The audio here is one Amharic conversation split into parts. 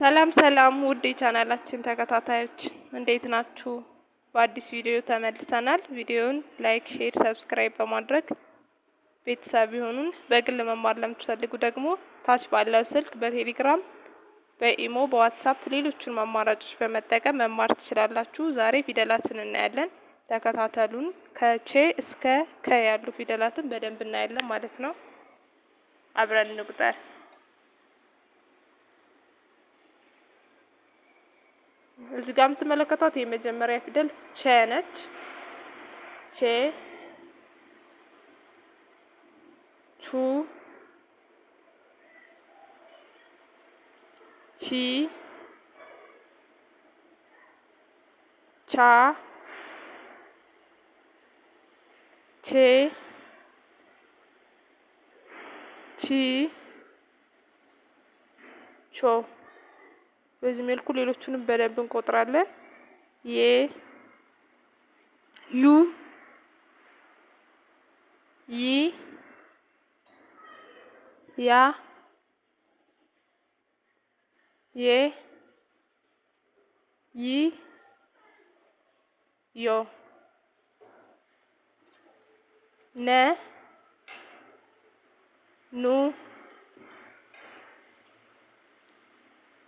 ሰላም ሰላም ውድ የቻናላችን ተከታታዮች እንዴት ናችሁ? በአዲስ ቪዲዮ ተመልሰናል። ቪዲዮውን ላይክ፣ ሼር፣ ሰብስክራይብ በማድረግ ቤተሰብ ይሁኑን። በግል መማር ለምትፈልጉ ደግሞ ታች ባለው ስልክ በቴሌግራም፣ በኢሞ፣ በዋትስአፕ ሌሎችን አማራጮች በመጠቀም መማር ትችላላችሁ። ዛሬ ፊደላትን እናያለን። ተከታተሉን። ከቼ እስከ ከ ያሉ ፊደላትን በደንብ እናያለን ማለት ነው። አብረን እንቁጠር። እዚህ ጋር የምትመለከቷት የመጀመሪያ ፊደል ቸ ነች። ቼ፣ ቹ፣ ቺ፣ ቻ፣ ቼ፣ ቺ፣ ቾ። በዚህ መልኩ ሌሎቹንም በደንብ እንቆጥራለን። የ፣ ዩ፣ ይ፣ ያ፣ የ፣ ይ፣ ዮ፣ ነ፣ ኑ፣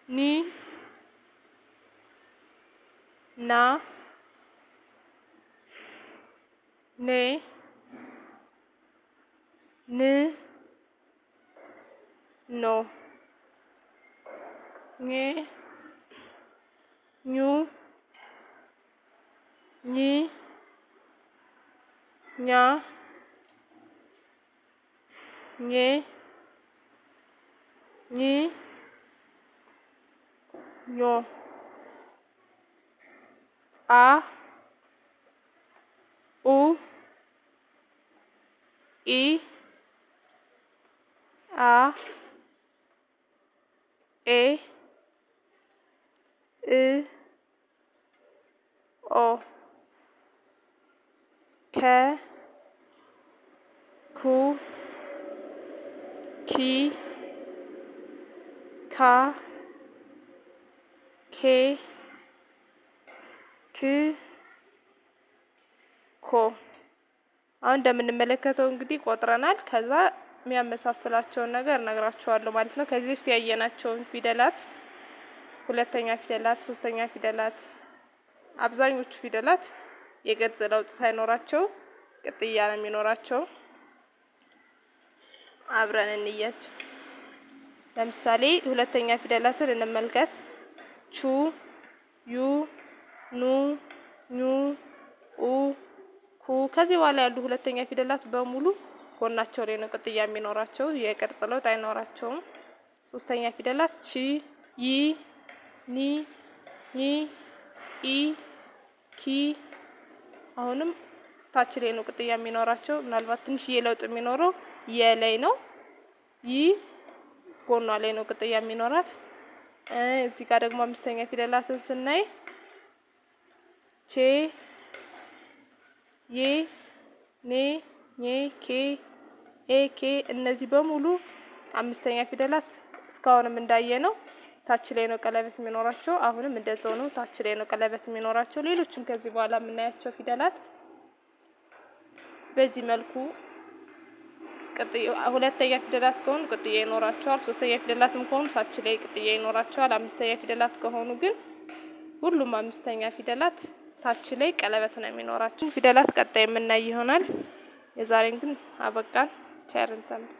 ኒ፣ ና፣ ኔ፣ ን፣ ኖ፣ ኜ፣ ኙ፣ ኚ፣ ኛ፣ ኜ፣ ኚ፣ ኞ፣ አ፣ ኡ፣ ኢ፣ አ፣ ኤ፣ እ፣ ኦ፣ ከ፣ ኩ፣ ኪ፣ ካ፣ ኬ፣ ክ፣ ኮ። አሁን እንደምንመለከተው እንግዲህ ቆጥረናል። ከዛ የሚያመሳስላቸውን ነገር እነግራችኋለሁ ማለት ነው። ከዚህ በፊት ያየናቸውን ፊደላት፣ ሁለተኛ ፊደላት፣ ሶስተኛ ፊደላት፣ አብዛኞቹ ፊደላት የቅርጽ ለውጥ ሳይኖራቸው ቅጥያ ነው የሚኖራቸው። አብረን እንያቸው። ለምሳሌ ሁለተኛ ፊደላትን እንመልከት። ቹ፣ ዩ፣ ኑ፣ ኙ፣ ኡ፣ ኩ። ከዚህ በኋላ ያሉ ሁለተኛ ፊደላት በሙሉ ጎናቸው ላይ ነው ቅጥያ የሚኖራቸው፣ የቅርጽ ለውጥ አይኖራቸውም። ሶስተኛ ፊደላት ቺ፣ ይ፣ ኒ፣ ኒ፣ ኢ፣ ኪ። አሁንም ታች ላይ ነው ቅጥያ የሚኖራቸው። ምናልባት ትንሽዬ ለውጥ የሚኖረው የላይ ነው። ይ ጎኗ ላይ ነው ቅጥያ የሚኖራት። እዚህ ጋር ደግሞ አምስተኛ ፊደላትን ስናይ ቼ፣ ዬ፣ ኔ፣ ኜ፣ ኬ፣ ኤ፣ ኬ። እነዚህ በሙሉ አምስተኛ ፊደላት እስካሁንም እንዳየነው ታች ላይ ነው ቀለበት የሚኖራቸው። አሁንም እንደዛው ነው፣ ታች ላይ ነው ቀለበት የሚኖራቸው። ሌሎችም ከዚህ በኋላ የምናያቸው ፊደላት በዚህ መልኩ ሁለተኛ ፊደላት ከሆኑ ቅጥያ ይኖራቸዋል። ሶስተኛ ፊደላትም ከሆኑ ታች ላይ ቅጥያ ይኖራቸዋል። አምስተኛ ፊደላት ከሆኑ ግን ሁሉም አምስተኛ ፊደላት ታች ላይ ቀለበት ነው የሚኖራቸው። ፊደላት ቀጣይ የምናይ ይሆናል። የዛሬን ግን አበቃን። ቸር እንሰንብት።